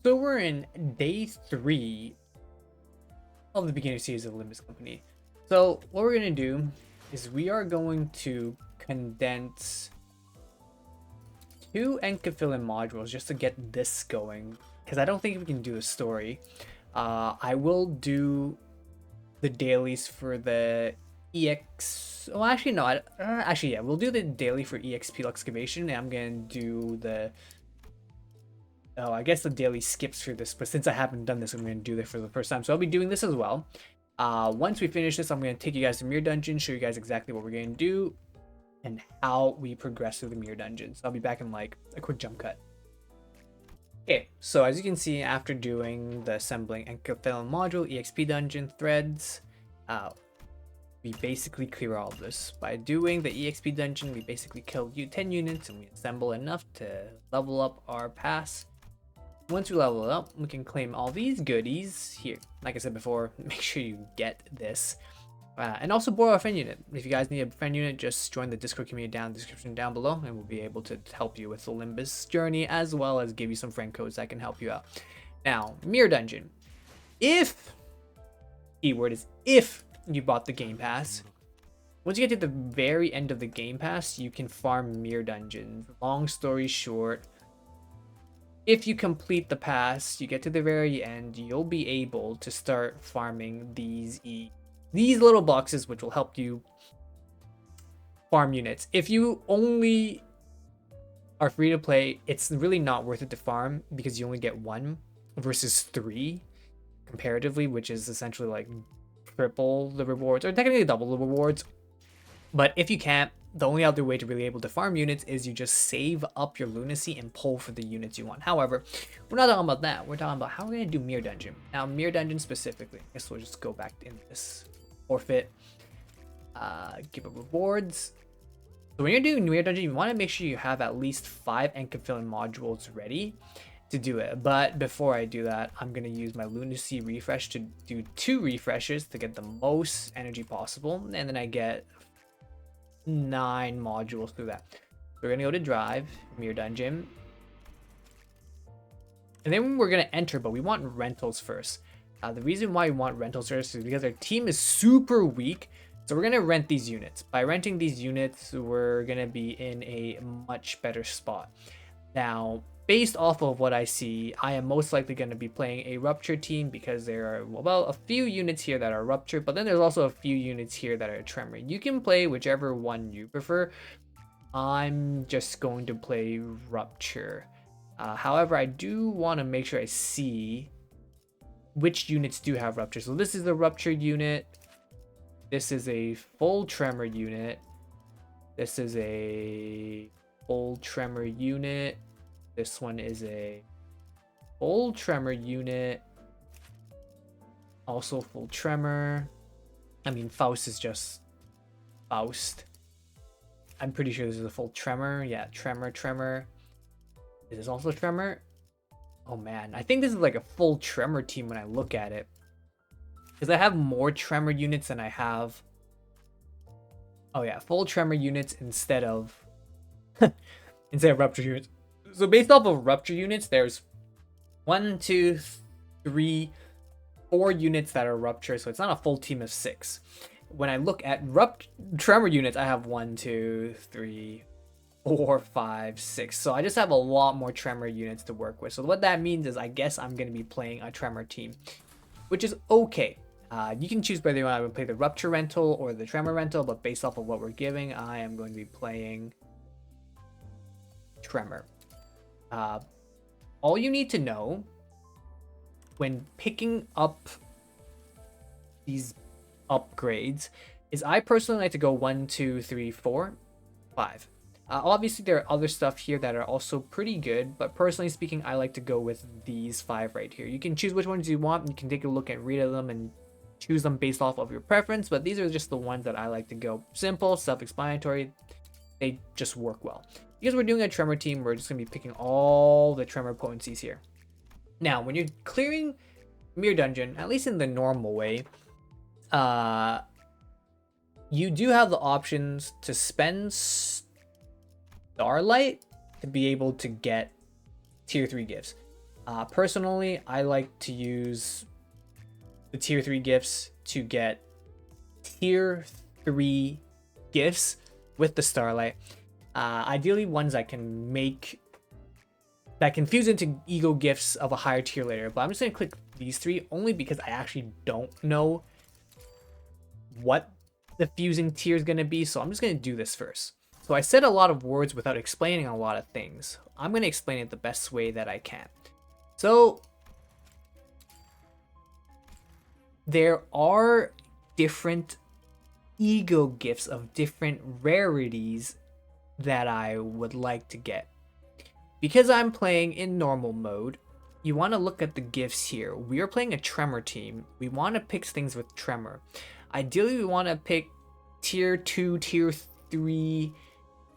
So we're in day 3 of the beginner series of Limbus Company. So what we're going to do is we are going to condense 2 Enkaphilan modules just to get this going, because I don't think we can do a story. I will do the dailies for the EX... Well, actually, no. Actually, yeah. We'll do the daily for EXP excavation, and I'm going to do the... Oh, I guess the daily skips for this, but since I haven't done this, I'm going to do this for the first time. So I'll be doing this as well. Once we finish this, I'm going to take you guys to Mirror Dungeon, show you guys exactly what we're going to do, and how we progress through the Mirror Dungeon. So I'll be back in like a quick jump cut. Okay, so as you can see, after doing the assembling Enkaphilan module, EXP dungeon, threads, we basically clear all of this. By doing the EXP dungeon, we basically kill 10 units and we assemble enough to level up our pass. Once we level it up, we can claim all these goodies here. Like I said before, make sure you get this. And also borrow a friend unit. If you guys need a friend unit, just join the Discord community down in the description down below, and we'll be able to help you with the Limbus journey, as well as give you some friend codes that can help you out. Now, Mirror Dungeon. If, keyword is if, you bought the Game Pass, once you get to the very end of the Game Pass, you can farm Mirror Dungeons. Long story short, if you complete the pass, you get to the very end, you'll be able to start farming these little boxes, which will help you farm units. If you only are free to play, it's really not worth it to farm because you only get 1 versus 3 comparatively, which is essentially like triple the rewards, or technically double the rewards. But if you can't, the only other way to really able to farm units is you just save up your lunacy and pull for the units you want. However, we're not talking about that. We're talking about how we're going to do Mirror Dungeon. Now, Mirror Dungeon specifically, I guess we'll just go back in this. Forfeit. Give up rewards. So when you're doing Mirror Dungeon, you want to make sure you have at least 5 Enkaphilan modules ready to do it. But before I do that, I'm going to use my lunacy refresh to do 2 refreshes to get the most energy possible. And then I get 9 modules through that. We're gonna go to drive, Mirror Dungeon, and then we're gonna enter, but we want rentals first. The reason why we want rentals first is because our team is super weak, so we're gonna rent these units. By renting these units, we're gonna be in a much better spot. Now, based off of what I see, I am most likely going to be playing a Rupture team because there are, well, a few units here that are Rupture, but then there's also a few units here that are Tremor. You can play whichever one you prefer. I'm just going to play Rupture. However, I do want to make sure I see which units do have Rupture. So this is the Rupture unit. This is a full Tremor unit. This is a full Tremor unit. This one is a full Tremor unit. Also full Tremor. I mean, Faust is just Faust. I'm pretty sure this is a full Tremor. Yeah, Tremor. Is this also Tremor? Oh man, I think this is like a full Tremor team when I look at it. Because I have more Tremor units than I have... Oh yeah, full Tremor units instead of... instead of Rupture units. So based off of Rupture units, there's 1, 2, 3, 4 units that are Rupture, so it's not a full team of 6. When I look at Tremor units, I have 1, 2, 3, 4, 5, 6. So I just have a lot more Tremor units to work with. So what that means is I guess I'm going to be playing a Tremor team, which is okay. You can choose whether you want to play the Rupture rental or the Tremor rental, but based off of what we're giving, I am going to be playing Tremor. All you need to know when picking up these upgrades is I personally like to go 1, 2, 3, 4, 5. Obviously there are other stuff here that are also pretty good, but personally speaking, I like to go with these 5 right here. You can choose which ones you want. You can take a look and read them and choose them based off of your preference, but these are just the ones that I like to go. Simple, self-explanatory. They just work well. Because we're doing a Tremor team, we're just going to be picking all the Tremor potencies here. Now, when you're clearing Mirror Dungeon, at least in the normal way, you do have the options to spend Starlight to be able to get tier 3 gifts. Personally, I like to use the tier 3 gifts to get tier 3 gifts with the Starlight. Ideally ones I can make that can fuse into ego gifts of a higher tier later, but I'm just gonna click these 3 only because I actually don't know what the fusing tier is gonna be, so I'm just gonna do this first. So I said a lot of words without explaining a lot of things. I'm gonna explain it the best way that I can. So there are different ego gifts of different rarities that I would like to get. Because I'm playing in normal mode, you want to look at the gifts here. We are playing a Tremor team. We want to pick things with Tremor. Ideally, we want to pick tier 2, tier 3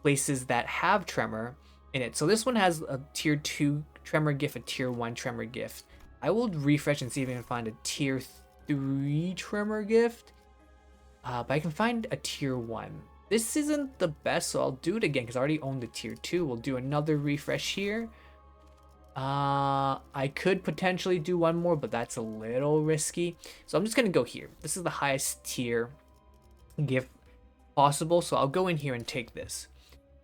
places that have Tremor in it. So this one has a tier 2 Tremor gift, a tier 1 Tremor gift. I will refresh and see if I can find a tier 3 Tremor gift. But I can find a tier 1. This isn't the best, so I'll do it again because I already own the tier 2. We'll do another refresh here. I could potentially do one more, but that's a little risky. So I'm just going to go here. This is the highest tier gift possible, so I'll go in here and take this.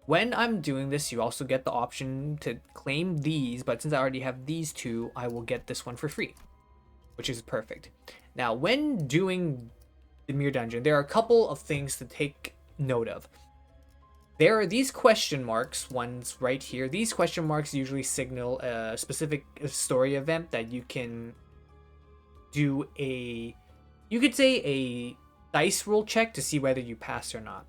When I'm doing this, you also get the option to claim these, but since I already have these 2, I will get this one for free, which is perfect. Now, when doing the Mirror Dungeon, there are a couple of things to take note of. There are these question marks, ones right here. These question marks usually signal a specific story event that you can do you could say a dice roll check to see whether you pass or not.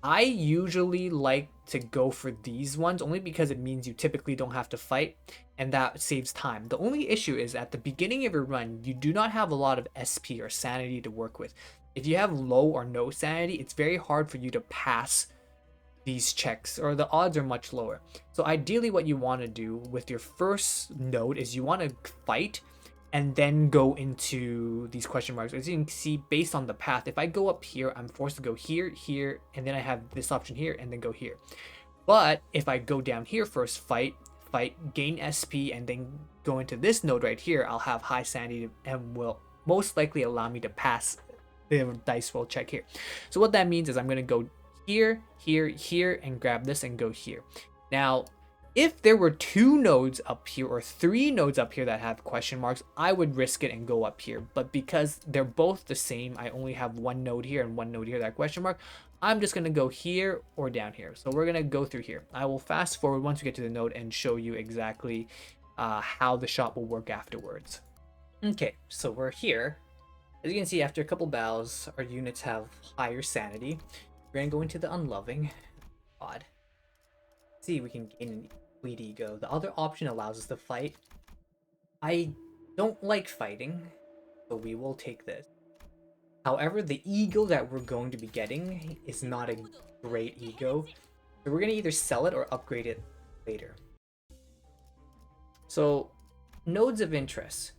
I usually like to go for these ones only because it means you typically don't have to fight and that saves time. The only issue is at the beginning of your run, you do not have a lot of SP or sanity to work with. If you have low or no sanity, it's very hard for you to pass these checks, or the odds are much lower. So ideally what you want to do with your first node is you want to fight and then go into these question marks. As you can see, based on the path, if I go up here, I'm forced to go here, here, and then I have this option here, and then go here. But if I go down here first, fight, gain SP, and then go into this node right here, I'll have high sanity and will most likely allow me to pass the dice roll check here. So what that means is I'm going to go here, here, here, and grab this and go here. Now, if there were 2 nodes up here or 3 nodes up here that have question marks, I would risk it and go up here. But because they're both the same, I only have 1 node here and 1 node here that question mark, I'm just going to go here or down here. So we're going to go through here. I will fast forward once we get to the node and show you exactly how the shot will work afterwards. Okay, so we're here. As you can see, after a couple battles, our units have higher sanity. We're going to go into the Unloving. Odd. See, we can gain an complete ego. The other option allows us to fight. I don't like fighting, so we will take this. However, the ego that we're going to be getting is not a great ego, so we're going to either sell it or upgrade it later. So, nodes of interest.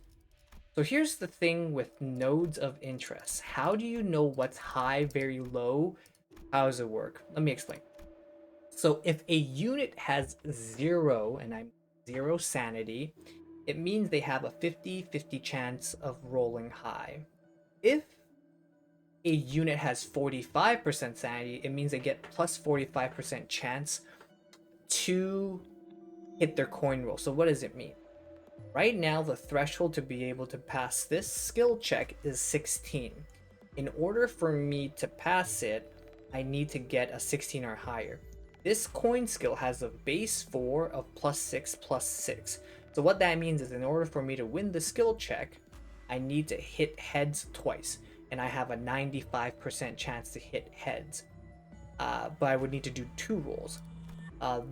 So here's the thing with nodes of interest. How do you know what's high, very low? How does it work? Let me explain. So if a unit has 0, and I'm 0 sanity, it means they have a 50-50 chance of rolling high. If a unit has 45% sanity, it means they get plus 45% chance to hit their coin roll. So what does it mean? Right now, the threshold to be able to pass this skill check is 16. In order for me to pass it, I need to get a 16 or higher. This coin skill has a base 4 of +6/+6. So what that means is in order for me to win the skill check, I need to hit heads twice. And I have a 95% chance to hit heads. But I would need to do 2 rolls.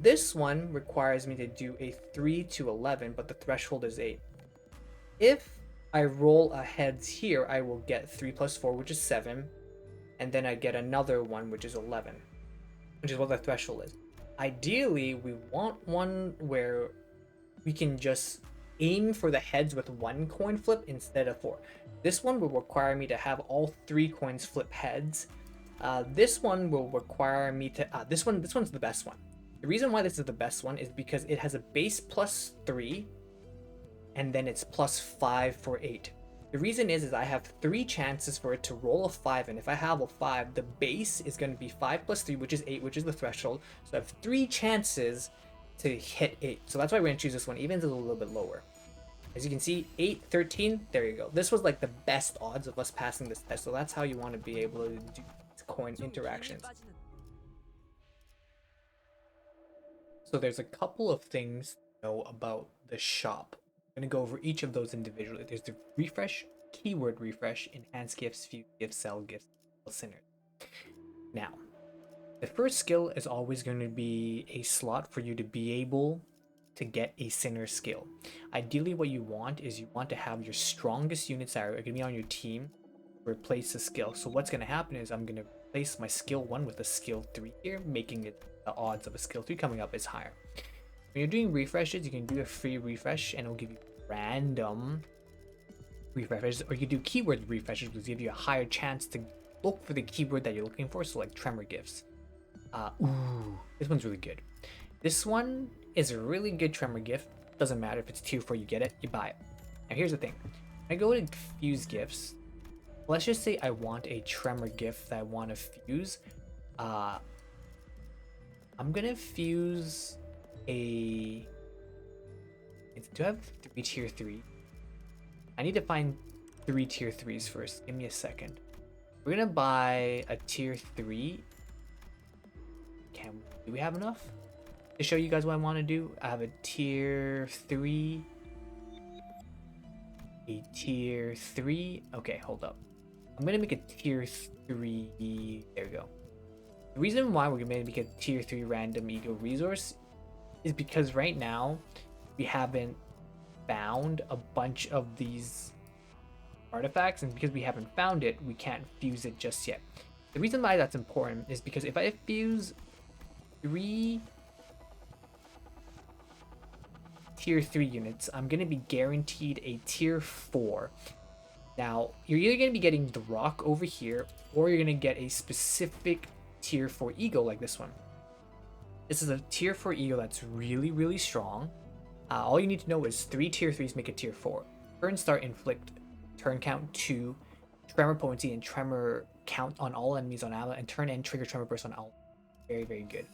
This one requires me to do a 3 to 11, but the threshold is 8. If I roll a heads here, I will get 3 + 4, which is 7. And then I get another one, which is 11. Which is what the threshold is. Ideally, we want one where we can just aim for the heads with 1 coin flip instead of 4. This one will require me to have all 3 coins flip heads. This one will require me to... this one's the best one. The reason why this is the best one is because it has a base +3 and then it's +5 for 8. The reason is I have 3 chances for it to roll a 5, and if I have a 5, the base is going to be 5 plus 3, which is 8, which is the threshold. So I have 3 chances to hit 8. So that's why we're going to choose this one, even if it's a little bit lower. As you can see, 8, 13, there you go. This was like the best odds of us passing this test, so that's how you want to be able to do coin interactions. So there's a couple of things to know about the shop. I'm going to go over each of those individually. There's the refresh, keyword refresh, enhance gifts, fuse gifts, sell gifts, sinners. Now, the first skill is always going to be a slot for you to be able to get a sinner skill. Ideally, what you want is you want to have your strongest units that are going to be on your team replace the skill. So what's going to happen is I'm going to replace my skill 1 with a skill 3 here, making it the odds of a skill 3 coming up is higher. When you're doing refreshes, you can do a free refresh and it'll give you random refreshes, or you do keyword refreshes, which will give you a higher chance to look for the keyword that you're looking for, so like tremor gifts. Ooh, this one's really good. This one is a really good tremor gift. Doesn't matter if it's tier 4, you get it, you buy it. Now here's the thing. When I go to fuse gifts, let's just say I want a tremor gift that I want to fuse. I'm gonna fuse a... Do I have 3 tier 3? I need to find 3 tier 3s first. Give me a second. We're gonna buy a tier 3. Do we have enough to show you guys what I want to do? I have a tier 3. A tier 3. Okay, hold up. I'm gonna make a tier 3. There we go. The reason why we're gonna make a tier 3 random ego resource is because right now we haven't found a bunch of these artifacts, and because we haven't found it, we can't fuse it just yet. The reason why that's important is because if I fuse 3 tier 3 units, I'm going to be guaranteed a tier 4. Now, you're either going to be getting the rock over here, or you're going to get a specific tier 4 ego like this one. This is a tier 4 ego that's really, really strong. All you need to know is 3 tier 3s make a tier 4. Turn start inflict, turn count 2, tremor potency and tremor count on all enemies on ally, and turn end trigger tremor burst on all. Very, very good.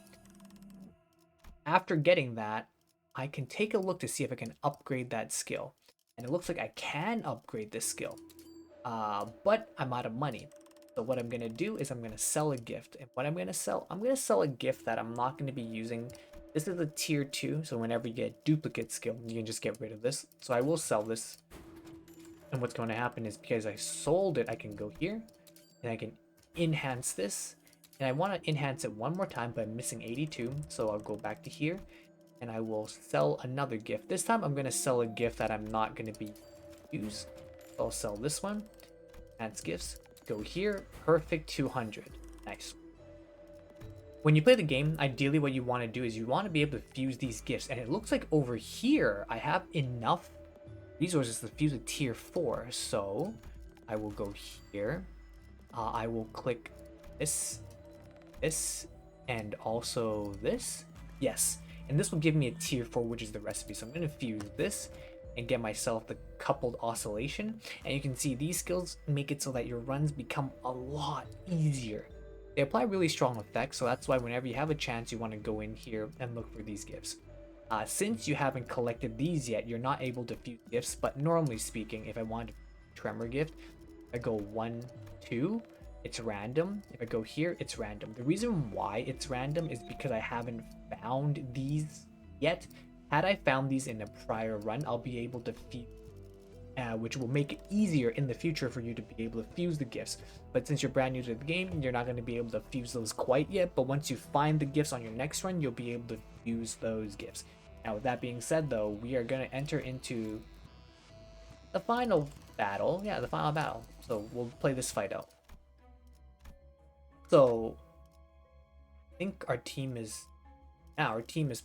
After getting that, I can take a look to see if I can upgrade that skill. And it looks like I can upgrade this skill. But I'm out of money. So what I'm going to do is I'm going to sell a gift. And what I'm going to sell a gift that I'm not going to be using. This is a tier 2, so whenever you get duplicate skill, you can just get rid of this. So I will sell this. And what's going to happen is because I sold it, I can go here. And I can enhance this. And I want to enhance it one more time, but I'm missing 82. So I'll go back to here. And I will sell another gift. This time I'm going to sell a gift that I'm not going to be used. So I'll sell this one. Enhance gifts. Go here. Perfect 200. Nice. When you play the game, ideally what you want to do is you want to be able to fuse these gifts. And it looks like over here I have enough resources to fuse a tier 4. So I will go here. I will click this, and also this. Yes. And this will give me a tier 4, which is the recipe. So I'm going to fuse this and get myself the coupled oscillation. And you can see these skills make it so that your runs become a lot easier. They apply really strong effects, so that's why whenever you have a chance, you want to go in here and look for these gifts. Since you haven't collected these yet, you're not able to fuse gifts, but normally speaking, if I want a tremor gift, I go 1, 2, it's random. If I go here, it's random. The reason why it's random is because I haven't found these yet. Had I found these in a prior run, I'll be able to fuse, which will make it easier in the future for you to be able to fuse the gifts. But since you're brand new to the game, you're not going to be able to fuse those quite yet. But once you find the gifts on your next run, you'll be able to fuse those gifts. Now, with that being said, though, we are going to enter into the final battle. Yeah, the final battle. So we'll play this fight out. So I think our team is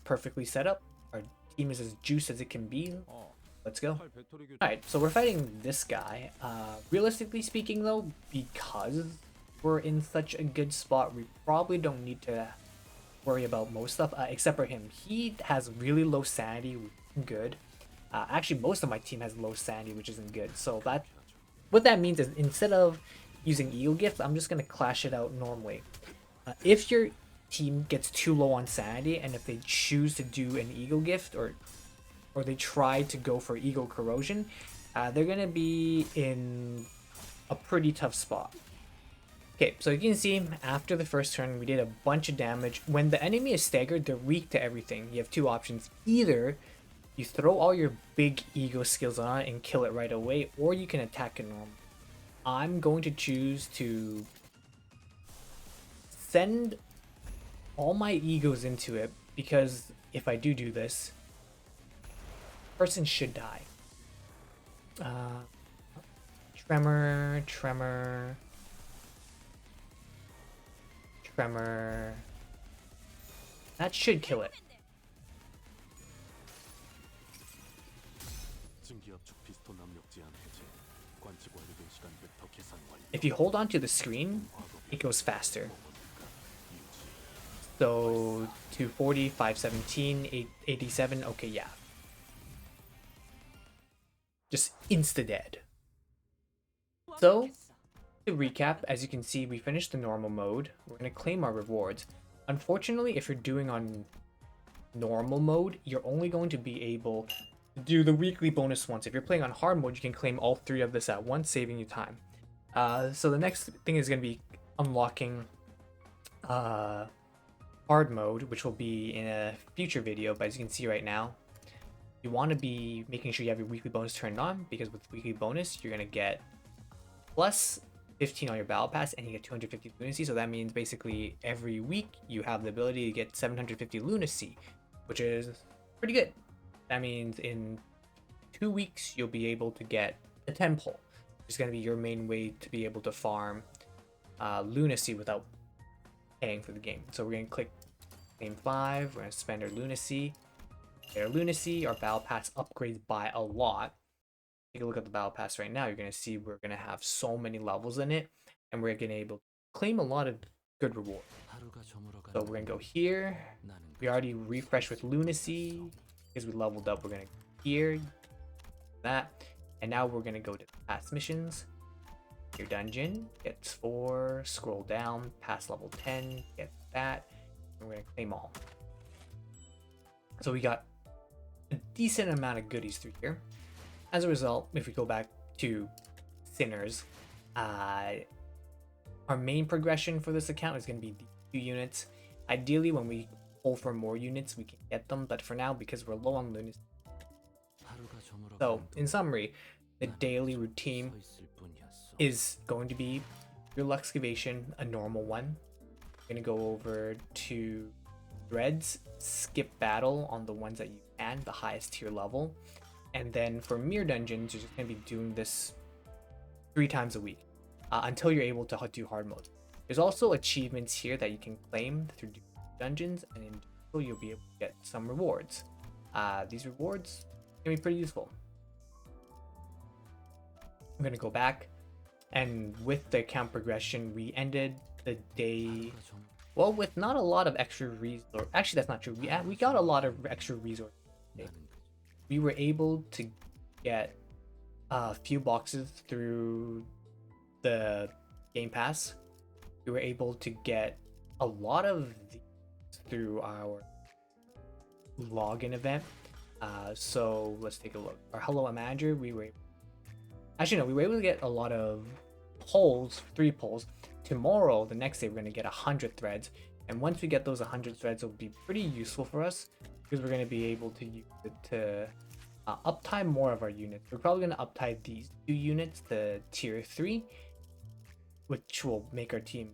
perfectly set up. Our team is as juiced as it can be. Let's go. Alright, so we're fighting this guy. Realistically speaking though, because we're in such a good spot, we probably don't need to worry about most stuff, except for him. He has really low sanity, good. Actually, most of my team has low sanity, which isn't good. So what that means is instead of using Eagle Gift, I'm just gonna clash it out normally. If your team gets too low on sanity, and if they choose to do an Eagle Gift or they try to go for Eagle Corrosion, they're gonna be in a pretty tough spot. Okay, so you can see after the first turn, we did a bunch of damage. When the enemy is staggered, they're weak to everything. You have two options. Either you throw all your big ego skills on it and kill it right away, or you can attack it normal. I'm going to choose to send all my egos into it, because if I do this, person should die. Tremor. That should kill it. If you hold on to the screen, it goes faster. So 240, 517, 887, okay, yeah. Just insta-dead. So, to recap, as you can see, we finished the normal mode. We're going to claim our rewards. Unfortunately, if you're doing on normal mode, you're only going to be able to do the weekly bonus once. If you're playing on hard mode, you can claim all three of this at once, saving you time. So the next thing is going to be unlocking hard mode, which will be in a future video, but as you can see right now, you want to be making sure you have your weekly bonus turned on, because with weekly bonus, you're going to get plus 15 on your battle pass and you get 250 lunacy. So that means basically every week you have the ability to get 750 lunacy, which is pretty good. That means in 2 weeks you'll be able to get a 10 pull, which is going to be your main way to be able to farm lunacy without paying for the game. So we're going to click game 5, we're going to spend our lunacy. Our battle pass upgrades by a lot. Take a look at the battle pass right now. You're going to see we're going to have so many levels in it, and we're going to be able to claim a lot of good reward. So we're going to go here. We already refreshed with lunacy because we leveled up. We're going to go here, that, and now we're going to go to past missions. Your dungeon gets 4, scroll down, past level 10, get that, and we're going to claim all. So we got a decent amount of goodies through here. As a result, if we go back to Sinners, our main progression for this account is going to be these 2 units. Ideally, when we pull for more units, we can get them, but for now, because we're low on lunacy. So, in summary, the daily routine is going to be your excavation, a normal one. We're going to go over to threads, skip battle on the ones that you can, the highest tier level. And then for mirror dungeons, you're just going to be doing this 3 times a week until you're able to do hard mode. There's also achievements here that you can claim through dungeons, and in so you'll be able to get some rewards. These rewards can be pretty useful. I'm going to go back, and with the account progression, we ended the day, well, with not a lot of extra resources. Actually, that's not true. We got a lot of extra resources today. We were able to get a few boxes through the Game Pass. We were able to get a lot of these through our login event. So let's take a look. Our Hello Manager, we were able to get a lot of polls, 3 polls. Tomorrow, the next day, we're going to get 100 threads. And once we get those 100 threads, it'll be pretty useful for us, because we're going to be able to use it to uptime more of our units. We're probably going to uptime these 2 units to tier 3, which will make our team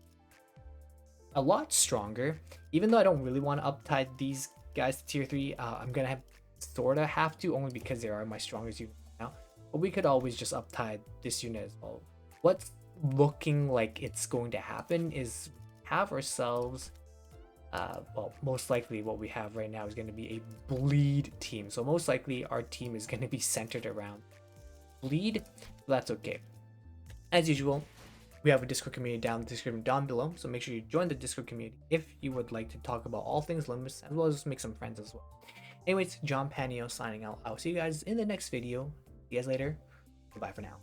a lot stronger. Even though I don't really want to uptime these guys to tier 3, I'm going to sorta have to, only because they are my strongest unit now. But we could always just uptime this unit as well. What's looking like it's going to happen is have ourselves well, most likely what we have right now is going to be a bleed team. So most likely our team is going to be centered around bleed. So that's okay. As usual, we have a Discord community down in the description down below. So make sure you join the Discord community if you would like to talk about all things Limbus, as well as make some friends as well. Anyways, John Panio signing out. I'll see you guys in the next video. See you guys later. Goodbye for now.